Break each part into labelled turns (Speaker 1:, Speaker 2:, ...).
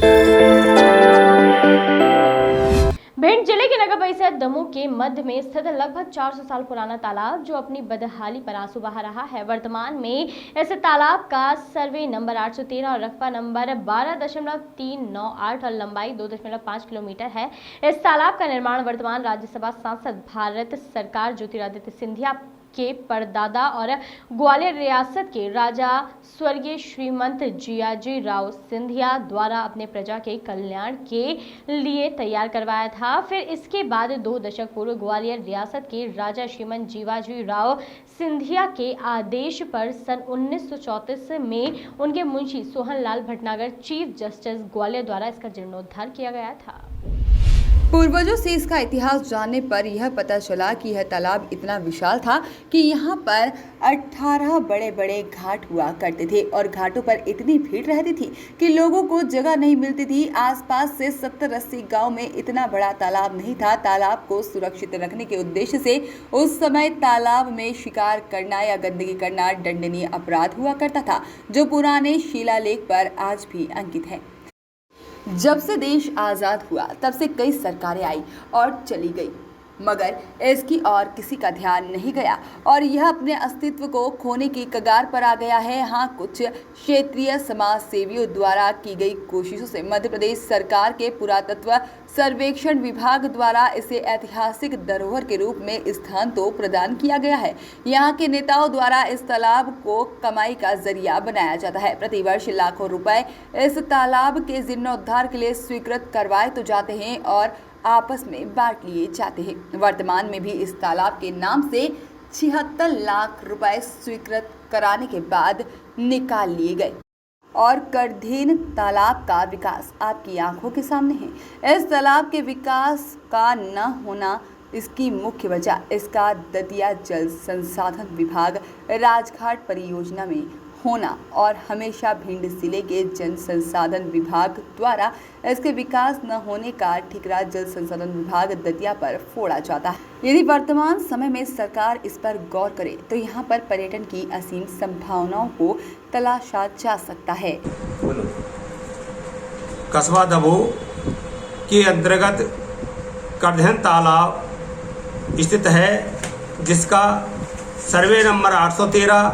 Speaker 1: भिंड जिले की नगर परिषद दमोह के मध्य में स्थित लगभग 400 साल पुराना तालाब जो अपनी बदहाली पर आंसू बहा रहा है। वर्तमान में इस तालाब का सर्वे नंबर 813 और रकबा नंबर 12.398 और लंबाई 2.5 किलोमीटर है। इस तालाब का निर्माण वर्तमान राज्यसभा सांसद भारत सरकार ज्योतिरादित्य सिंधिया के परदादा और ग्वालियर रियासत के राजा स्वर्गीय श्रीमंत जियाजी राव सिंधिया द्वारा अपने प्रजा के कल्याण के लिए तैयार करवाया था। फिर इसके बाद 2 दशक पूर्व ग्वालियर रियासत के राजा श्रीमंत जियाजी राव सिंधिया के आदेश पर सन 1934 में उनके मुंशी सोहन लाल भटनागर चीफ जस्टिस ग्वालियर द्वारा इसका जीर्णोद्धार किया गया था।
Speaker 2: पूर्वजों से इसका इतिहास जानने पर यह पता चला कि यह तालाब इतना विशाल था कि यहाँ पर 18 बड़े बड़े घाट हुआ करते थे और घाटों पर इतनी भीड़ रहती थी कि लोगों को जगह नहीं मिलती थी। आसपास से 70-80 गांव में इतना बड़ा तालाब नहीं था। तालाब को सुरक्षित रखने के उद्देश्य से उस समय तालाब में शिकार करना या गंदगी करना दंडनीय अपराध हुआ करता था, जो पुराने शिलालेख पर आज भी अंकित है। जब से देश आज़ाद हुआ तब से कई सरकारें आई और चली गई, मगर इसकी और किसी का ध्यान नहीं गया और यह अपने अस्तित्व को खोने की कगार पर आ गया है। हाँ, कुछ क्षेत्रीय समाज सेवियों द्वारा की गई कोशिशों से मध्य प्रदेश सरकार के पुरातत्व सर्वेक्षण विभाग द्वारा इसे ऐतिहासिक धरोहर के रूप में स्थान तो प्रदान किया गया है। यहाँ के नेताओं द्वारा इस तालाब को कमाई का जरिया बनाया जाता है। प्रतिवर्ष लाखों रुपए इस तालाब के जीर्णोद्धार के लिए स्वीकृत करवाए तो जाते हैं और आपस में बांट लिए जाते हैं। वर्तमान में भी इस तालाब के नाम से 76 लाख रुपए स्वीकृत कराने के बाद निकाल लिए गए और करधेन तालाब का विकास आपकी आंखों के सामने है। इस तालाब के विकास का न होना इसकी मुख्य वजह इसका दतिया जल संसाधन विभाग राजघाट परियोजना में होना और हमेशा भिंड जिले के जल संसाधन विभाग द्वारा इसके विकास न होने का ठिकरा जल संसाधन विभाग दतिया पर फोड़ा जाता है। यदि वर्तमान समय में सरकार इस पर गौर करे तो यहाँ पर पर्यटन की असीम संभावनाओं को तलाशा जा सकता है।
Speaker 3: कस्बा दमोह के अंतर्गत करधेन तालाब स्थित है, जिसका सर्वे नंबर 813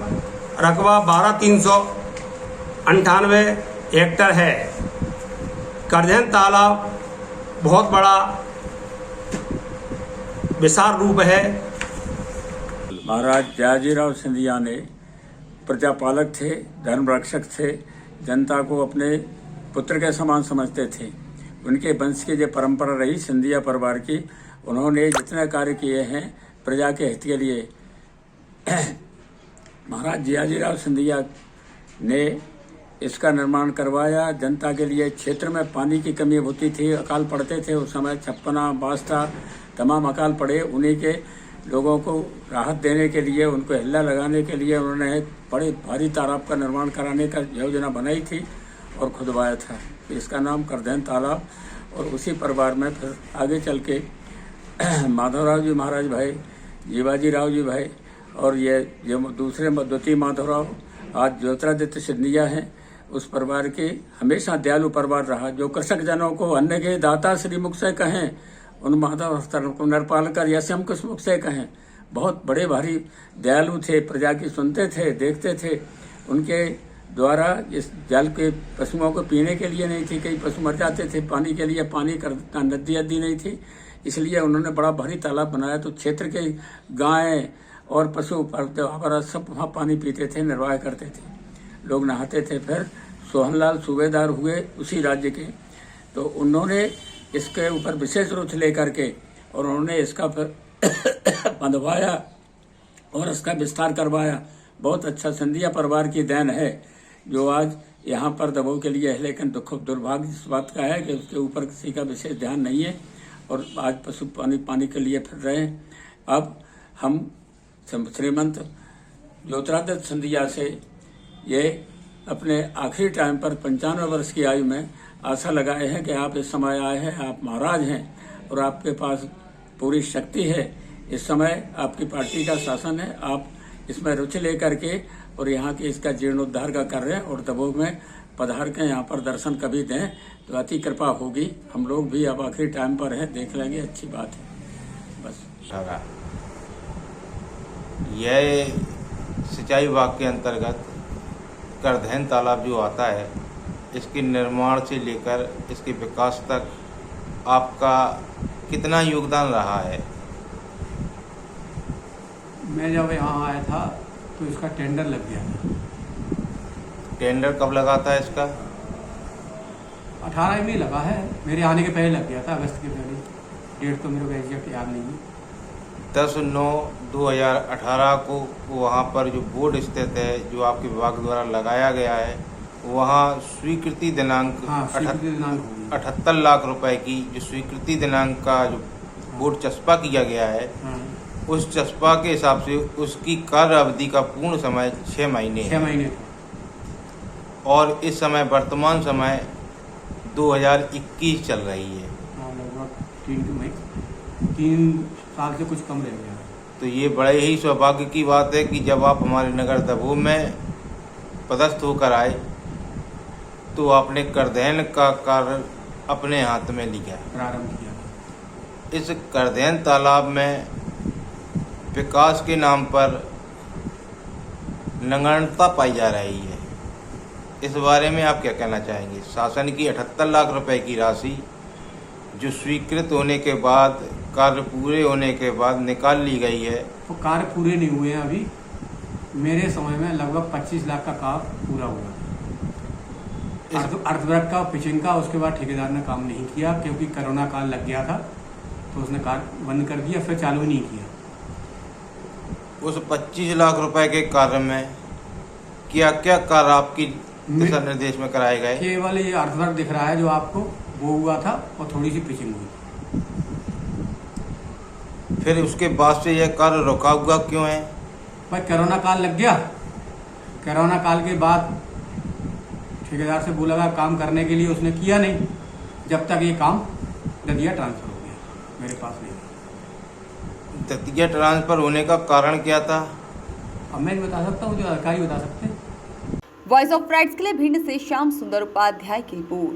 Speaker 3: रकबा 12,398 हेक्टर है। करधेन तालाब बहुत बड़ा विशाल रूप है।
Speaker 4: महाराज जियाजीराव सिंधिया ने प्रजापालक थे, धर्मरक्षक थे, जनता को अपने पुत्र के समान समझते थे। उनके वंश की जो परंपरा रही सिंधिया परिवार की, उन्होंने जितने कार्य किए हैं प्रजा के हित के लिए, महाराज जियाजीराव सिंधिया ने इसका निर्माण करवाया। जनता के लिए क्षेत्र में पानी की कमी होती थी, अकाल पड़ते थे उस समय, छप्पना बास्ता तमाम अकाल पड़े। उन्हीं के लोगों को राहत देने के लिए, उनको हिल्ला लगाने के लिए उन्होंने एक बड़े भारी तालाब का निर्माण कराने का योजना बनाई थी और खुदवाया था। इसका नाम करधेन तालाब। और उसी परिवार में फिर आगे चल के माधवराव जी महाराज भाई, जीवाजी राव जी भाई और ये दूसरे द्वितीय माधवराव आज ज्योतिरादित्य सिंधिया हैं। उस परिवार के हमेशा दयालु परिवार रहा, जो कृषक जनों को अन्न के दाता श्री मुख से कहें, उन माधव को नरपालकर या हम किस मुख से कहें, बहुत बड़े भारी दयालु थे, प्रजा की सुनते थे, देखते थे। उनके द्वारा इस जल के पशुओं को पीने के लिए नहीं थी, कई पशु मर जाते थे, पानी के लिए पानी का नदी अद्दी नहीं थी, इसलिए उन्होंने बड़ा भारी तालाब बनाया। तो क्षेत्र के गायें और पशु हमारा सब वहाँ पानी पीते थे, निर्वाह करते थे, लोग नहाते थे। फिर सोहनलाल सूबेदार हुए उसी राज्य के, तो उन्होंने इसके ऊपर विशेष रुचि लेकर के और उन्होंने इसका फिर बंधवाया और इसका विस्तार करवाया। बहुत अच्छा सिंधिया परिवार की देन है जो आज यहाँ पर दमोह के लिए है, लेकिन दुर्भाग्य इस बात का है कि उसके ऊपर किसी का विशेष ध्यान नहीं है और आज पशु पानी के लिए फिर रहे हैं। अब हम श्रीमंत ज्योतिरादित्य सिंधिया से ये अपने आखिरी टाइम पर 95 वर्ष की आयु में आशा लगाए हैं कि आप इस समय आए हैं, आप महाराज हैं और आपके पास पूरी शक्ति है। इस समय आपकी पार्टी का शासन है, आप इसमें रुचि लेकर के और यहाँ के इसका जीर्णोद्धार का कर रहे हैं और दमोह में पधार के यहाँ पर दर्शन कभी दें तो अति कृपा होगी। हम लोग भी अब आखिरी टाइम पर हैं, देख लेंगे, अच्छी बात है बस।
Speaker 5: होगा। यह सिंचाई विभाग के अंतर्गत करधैन तालाब जो आता है, इसके निर्माण से लेकर इसके विकास तक आपका कितना योगदान रहा है?
Speaker 6: मैं जब यहाँ आया था तो इसका टेंडर लग गया था।
Speaker 5: टेंडर कब लगा था इसका?
Speaker 6: 18 में लगा है, मेरे आने के पहले लग गया था, अगस्त के पहले। डेट तो मेरे को एग्जैक्ट याद नहीं है।
Speaker 5: 10/9/2018 को वहाँ पर जो बोर्ड स्थित है, जो आपके विभाग द्वारा लगाया गया है, वहाँ स्वीकृति दिनांक
Speaker 6: हाँ, स्वीकृति दिनांक होगी।
Speaker 5: 78 लाख रुपए की जो स्वीकृति दिनांक का जो बोर्ड चस्पा किया गया है,
Speaker 6: हाँ,
Speaker 5: उस चस्पा के हिसाब से उसकी कार्य अवधि का पूर्ण समय 6 महीने
Speaker 6: 6
Speaker 5: है।
Speaker 6: महीने था।
Speaker 5: और इस समय वर्तमान समय 2021 चल रही है।
Speaker 6: हाँ, लगभग 3 साल से कुछ कम रह गया।
Speaker 5: तो ये बड़े ही सौभाग्य की बात है कि जब आप हमारे नगर दमोह में पदस्थ होकर आए तो आपने करधैन का कार्य अपने हाथ में लिया।
Speaker 6: प्रारंभ किया।
Speaker 5: इस करधैन तालाब में विकास के नाम पर नगण्यता पाई जा रही है। इस बारे में आप क्या कहना चाहेंगे? शासन की 78 लाख रुपए की राशि जो स्वीकृत होने के बाद, कार्य पूरे होने के बाद निकाल ली गई है,
Speaker 6: तो कार्य पूरे नहीं हुए हैं अभी। मेरे समय में लगभग 25 लाख का काम पूरा हुआ। अर्थवर्क का, पिचिंग का, उसके बाद ठेकेदार ने काम नहीं किया क्योंकि कोरोना काल लग गया था, तो उसने कार्य बंद कर दिया, फिर चालू ही नहीं किया।
Speaker 5: उस 25 लाख रुपए के कार्य में क्या क्या कार्य आपकी दिशा निर्देश में कराए गए?
Speaker 6: केवल ये अर्थवर्क दिख रहा है जो आपको, वो हुआ था और थोड़ी सी पिचिंग हुई।
Speaker 5: फिर उसके बाद से यह कार्य रुका हुआ क्यों है?
Speaker 6: भाई कोरोना काल लग गया। कोरोना काल के बाद ठेकेदार से बोला गया काम करने के लिए, उसने किया नहीं। जब तक ये काम दतिया ट्रांसफर हो गया, मेरे पास नहीं।
Speaker 5: दतिया ट्रांसफर होने का कारण क्या था?
Speaker 6: अब मैं बता सकता हूँ, जो अधिकारी बता सकते हैं।
Speaker 2: वॉइस ऑफ राइट्स के लिए भिंड से श्याम सुंदर उपाध्याय की रिपोर्ट।